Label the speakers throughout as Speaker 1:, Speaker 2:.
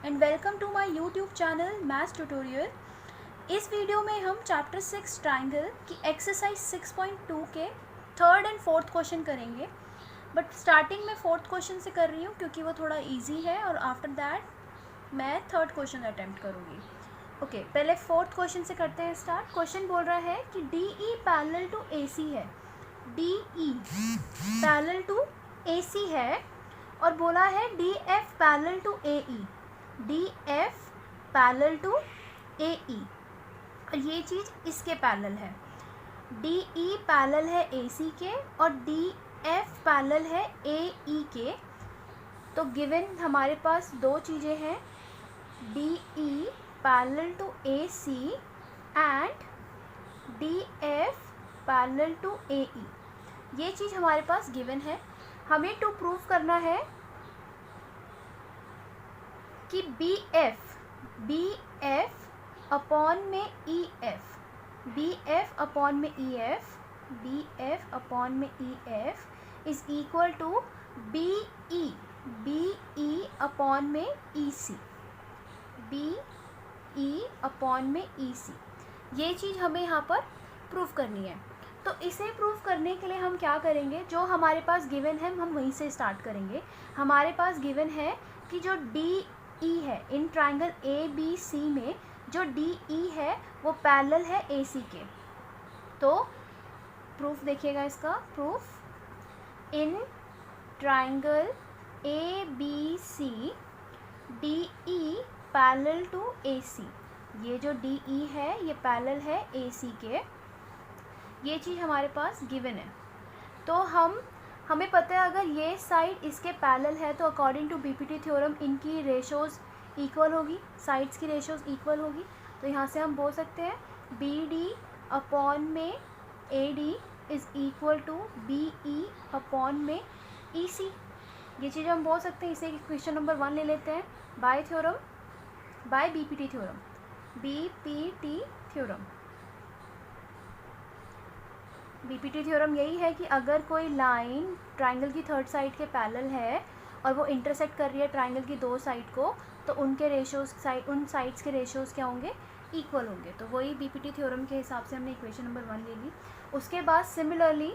Speaker 1: And welcome to my YouTube channel maths tutorial. इस video में हम चैप्टर 6 ट्राइंगल की एक्सरसाइज 6.2 के थर्ड एंड फोर्थ क्वेश्चन करेंगे। बट स्टार्टिंग में फोर्थ क्वेश्चन से कर रही हूँ क्योंकि वो थोड़ा इजी है और आफ्टर दैट मैं थर्ड क्वेश्चन अटैम्प्ट करूँगी। ओके, पहले फोर्थ क्वेश्चन से करते हैं स्टार्ट। क्वेश्चन बोल रहा है कि D E parallel to A C है। D E parallel to A C है और बोला है D F parallel to A E. D F parallel to A E और ये चीज़ इसके पैरेलल है। डी ई पैरेलल है ए सी के और डी एफ पैरेलल है ए ई के। तो गिवन हमारे पास दो चीज़ें हैं, D E parallel to A C and D F parallel to A E. ये चीज़ हमारे पास गिवन है। हमें टू प्रूव करना है कि बी एफ अपॉन में E F, B F upon में E F, B F upon में E F is equal to B E upon में ई सी, बी ई अपॉन में ई सी। ये चीज़ हमें यहाँ पर प्रूव करनी है। तो इसे प्रूव करने के लिए हम क्या करेंगे, जो हमारे पास गिवन है हम वहीं से स्टार्ट करेंगे। हमारे पास गिवन है कि जो डी ई है इन ट्राइंगल ए बी सी में, जो डी ई है वो पैरेलल है ए सी के। तो प्रूफ देखिएगा इसका, proof in triangle A B C D E parallel to A C. ये जो डी ई है ये पैरेलल है ए सी के। ये चीज़ हमारे पास गिवन है। तो हमें पता है अगर ये साइड इसके पैरेलल है तो अकॉर्डिंग टू बीपीटी थ्योरम इनकी रेशोज़ इक्वल होगी, साइड्स की रेशोज़ इक्वल होगी। तो यहाँ से हम बोल सकते हैं बी डी अपॉन में A D is equal to B E upon में ई सी। ये चीज़ हम बोल सकते हैं। इसे क्वेश्चन नंबर 1 ले लेते हैं, by theorem, by BPT theorem, BPT theorem. BPT theorem यही है कि अगर कोई लाइन ट्राइंगल की थर्ड साइड के पैरेलल है और वो इंटरसेक्ट कर रही है ट्राइंगल की दो साइड को, तो उनके रेशोज़ उन साइड्स के रेशोज़ क्या होंगे, इक्वल होंगे। तो वही बीपीटी थ्योरम के हिसाब से हमने इक्वेशन नंबर 1 ले ली। उसके बाद सिमिलरली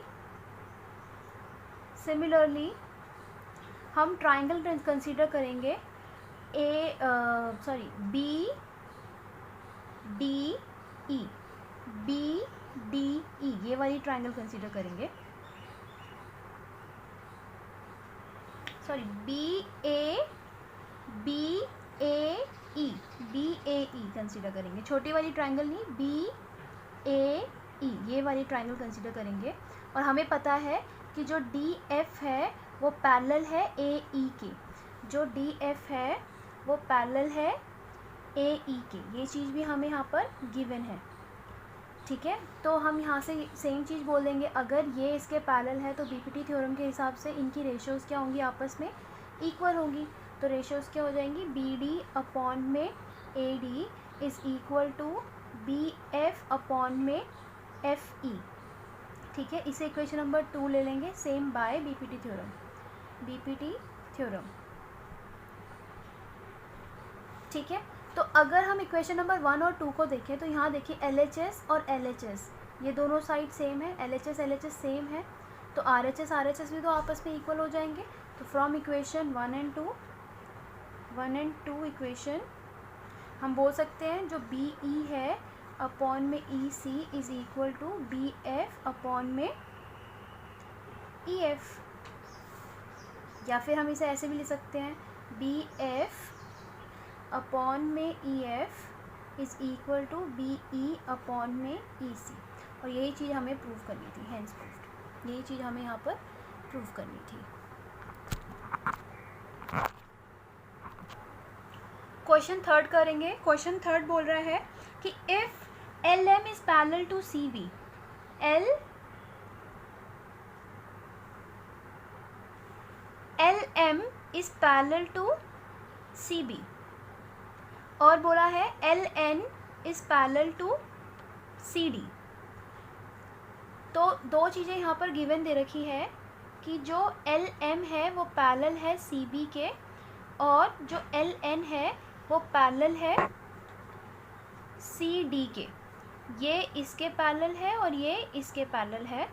Speaker 1: हम ट्राइंगल कंसीडर करेंगे B D E, B D E ये वाली ट्राइंगल कंसीडर करेंगे। बी ए ई कंसीडर करेंगे। छोटी वाली ट्राइंगल नहीं, बी ए ई ये वाली ट्राइंगल कंसीडर करेंगे। और हमें पता है कि जो डी एफ है वो पैरेलल है ए ई के, जो डी एफ है वो पैरेलल है ए ई के। ये चीज़ भी हमें यहाँ पर गिवन है, ठीक है। तो हम यहाँ से सेम चीज़ बोल देंगे, अगर ये इसके पैरेलल है तो बीपीटी थ्योरम के हिसाब से इनकी रेशोज़ क्या होंगी, आपस में इक्वल होंगी। तो रेशोज़ क्या हो जाएंगी, बी डी अपॉन में A D is equal to B F upon में एफ ई, ठीक है। इसे इक्वेशन नंबर 2 ले लेंगे, सेम बाय बीपीटी थ्योरम, ठीक है। तो अगर हम इक्वेशन नंबर 1 और 2 को देखें तो यहाँ देखिए LHS और LHS ये दोनों साइड सेम है, LHS सेम है। तो RHS भी तो आपस में इक्वल हो जाएंगे। तो फ्रॉम इक्वेशन 1 एंड 2 इक्वेशन हम बोल सकते हैं जो BE है अपॉन में EC is equal to BF upon में EF, या फिर हम इसे ऐसे भी लिख सकते हैं BF अपॉन में EF is equal to BE upon में EC। और यही चीज़ हमें प्रूव करनी थी, हेंस प्रूव्ड। यही चीज़ हमें यहाँ पर प्रूव करनी थी। क्वेश्चन थर्ड करेंगे। क्वेश्चन थर्ड बोल रहा है कि if LM is parallel to CB, LM is parallel to CB और बोला है LN is parallel to CD। तो दो चीज़ें यहाँ पर गिवन दे रखी है कि जो LM है वो पैरेलल है CB के और जो LN है वो पैरेलल है सी डी के, ये इसके पैरेलल है और ये इसके पैरेलल है।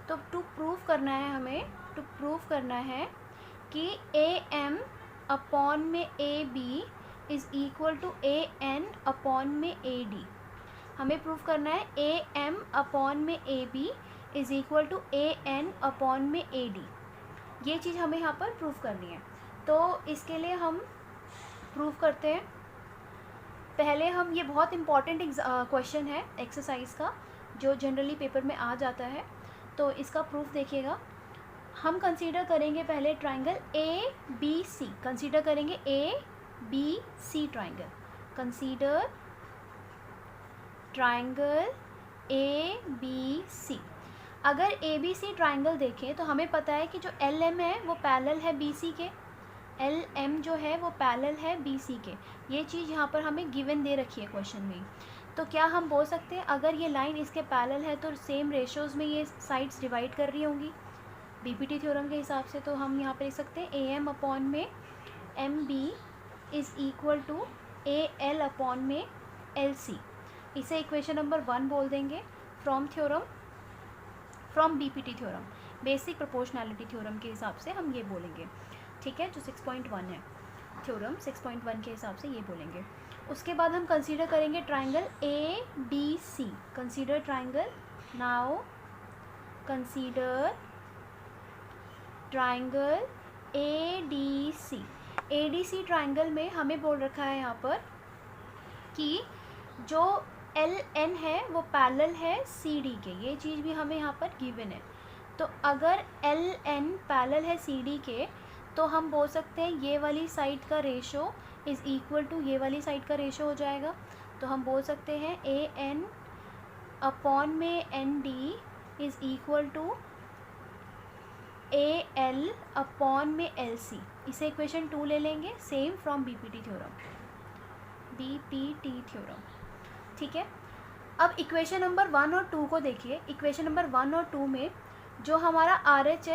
Speaker 1: तो टू प्रूव करना है हमें, टू प्रूव करना है कि ए एम अपॉन में A B is equal to A N upon में ए डी। हमें प्रूव करना है ए एम अपॉन में A B is equal to A N upon में ए डी। ये चीज़ हमें यहाँ पर प्रूव करनी है। तो इसके लिए हम प्रूव करते हैं। पहले हम, ये बहुत इंपॉर्टेंट क्वेश्चन है एक्सरसाइज का, जो जनरली पेपर में आ जाता है, तो इसका प्रूफ देखिएगा। हम कंसीडर करेंगे पहले triangle A B C, consider करेंगे A B C triangle, consider triangle A B C. अगर ए बी सी ट्राइंगल देखें तो हमें पता है कि जो एल एम है वो पैरेलल है बी सी के, एल एम जो है वो पैरेलल है बी सी के। ये चीज़ यहाँ पर हमें गिवन दे रखी है क्वेश्चन में। तो क्या हम बोल सकते हैं अगर ये लाइन इसके पैरेलल है तो सेम रेशोज़ में ये साइड्स डिवाइड कर रही होंगी बीपीटी थ्योरम के हिसाब से। तो हम यहाँ पर लिख सकते हैं ए एम अपॉन में M B is equal to A L upon में एल सी। इसे इक्वेशन नंबर 1 बोल देंगे from theorem, from BPT theorem, basic proportionality theorem के हिसाब से हम ये बोलेंगे, ठीक है, जो 6.1 है थ्योरम 6.1 के हिसाब से ये बोलेंगे। उसके बाद हम कंसीडर करेंगे triangle A D C, consider triangle, now consider triangle A D C. A D C triangle में हमें बोल रखा है यहाँ पर कि जो एल एन है वो पैरेलल है सी डी के, ये चीज़ भी हमें यहाँ पर गिवन है। तो अगर एल एन पैरेलल है सी डी के तो हम बोल सकते हैं ये वाली साइड का रेशो इज़ इक्वल टू ये वाली साइड का रेशो हो जाएगा। तो हम बोल सकते हैं ए एन अपॉन में N D is equal to A L upon में एल सी। इसे इक्वेशन 2 ले लेंगे, same from BPT theorem, BPT theorem, ठीक है। अब इक्वेशन नंबर 1 और 2 को देखिए। इक्वेशन नंबर 1 और 2 में जो हमारा आर एच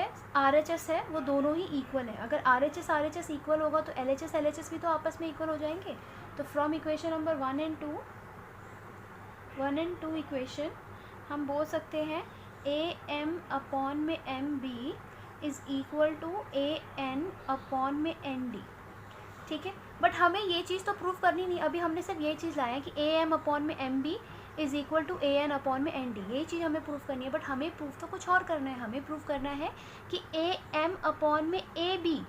Speaker 1: एस है वो दोनों ही इक्वल है। अगर आर एच एस इक्वल होगा तो एल एच एस भी तो आपस में इक्वल हो जाएंगे। तो from equation number 1 and 2 equation हम बोल सकते हैं ए एम अपॉन में M B is equal to A N upon में एन डी, ठीक है। बट हमें ये चीज़ तो प्रूफ करनी नहीं, अभी हमने सिर्फ ये चीज़ लाया कि ए एम अपॉन में M B is equal to A N upon में एन डी, ये चीज़ हमें प्रूफ करनी है। बट हमें प्रूफ तो कुछ और करना है। हमें प्रूफ करना है कि ए एम अपॉन में ए बी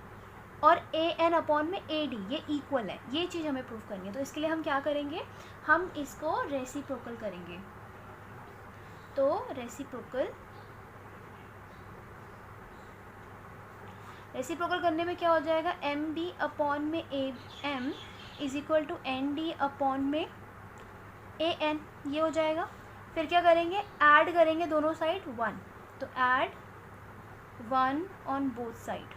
Speaker 1: और ए एन अपॉन में ए डी ये इक्वल है, ये चीज़ हमें प्रूफ करनी है। तो इसके लिए हम क्या करेंगे, हम इसको रेसिप्रोकल करेंगे। तो रेसिप्रोकल करने में क्या हो जाएगा, एम डी अपॉन में A M is equal to N D upon में ए एन, ये हो जाएगा। फिर क्या करेंगे, ऐड करेंगे दोनों साइड 1, तो ऐड 1 ऑन बोथ साइड,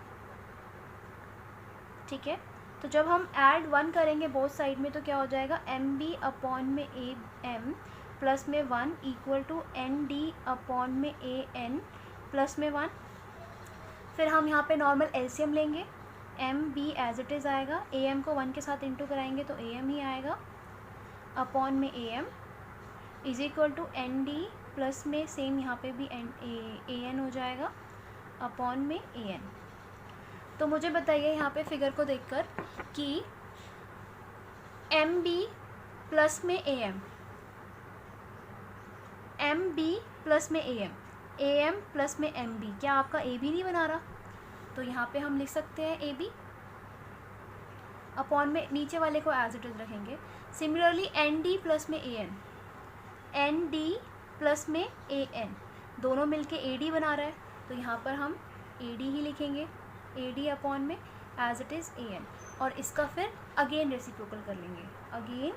Speaker 1: ठीक है। तो जब हम ऐड 1 करेंगे बोथ साइड में तो क्या हो जाएगा, एम बी अपॉन में ए एम प्लस में 1 equal to N D upon में ए एन प्लस में 1। फिर हम यहाँ पे नॉर्मल एलसीएम लेंगे, M B as it is आएगा, ए एम को 1 के साथ इंटू कराएंगे तो ए एम ही आएगा, अपॉन में A M is equal to N D plus में सेम यहाँ पे भी ए एन हो जाएगा, अपॉन में ए एन। तो मुझे बताइए यहाँ पे फिगर को देखकर कि एम बी प्लस में ए एम बी प्लस में ए एम प्लस में एम बी, क्या आपका ए बी नहीं बना रहा? तो यहाँ पे हम लिख सकते हैं ए बी, अपॉन में नीचे वाले को एज इट इज़ रखेंगे। सिमिलरली एन डी प्लस में एन डी प्लस में ए एन, दोनों मिलके ए डी बना रहा है, तो यहाँ पर हम ए डी ही लिखेंगे, ए डी अपॉन में as it is A N. और इसका फिर अगेन रेसिप्रोकल कर लेंगे, अगेन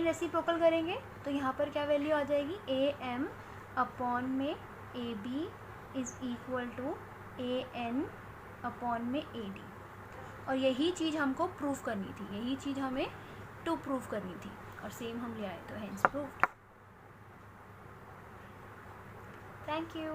Speaker 1: रेसिप्रोकल करेंगे तो यहाँ पर क्या वैल्यू आ जाएगी, ए एम अपॉन में A B is equal to A N upon में ए डी। और यही चीज़ हमको प्रूव करनी थी, यही चीज़ हमें टू प्रूव करनी थी, और सेम हम ले आए, तो हेंस प्रूव्ड। Thank you.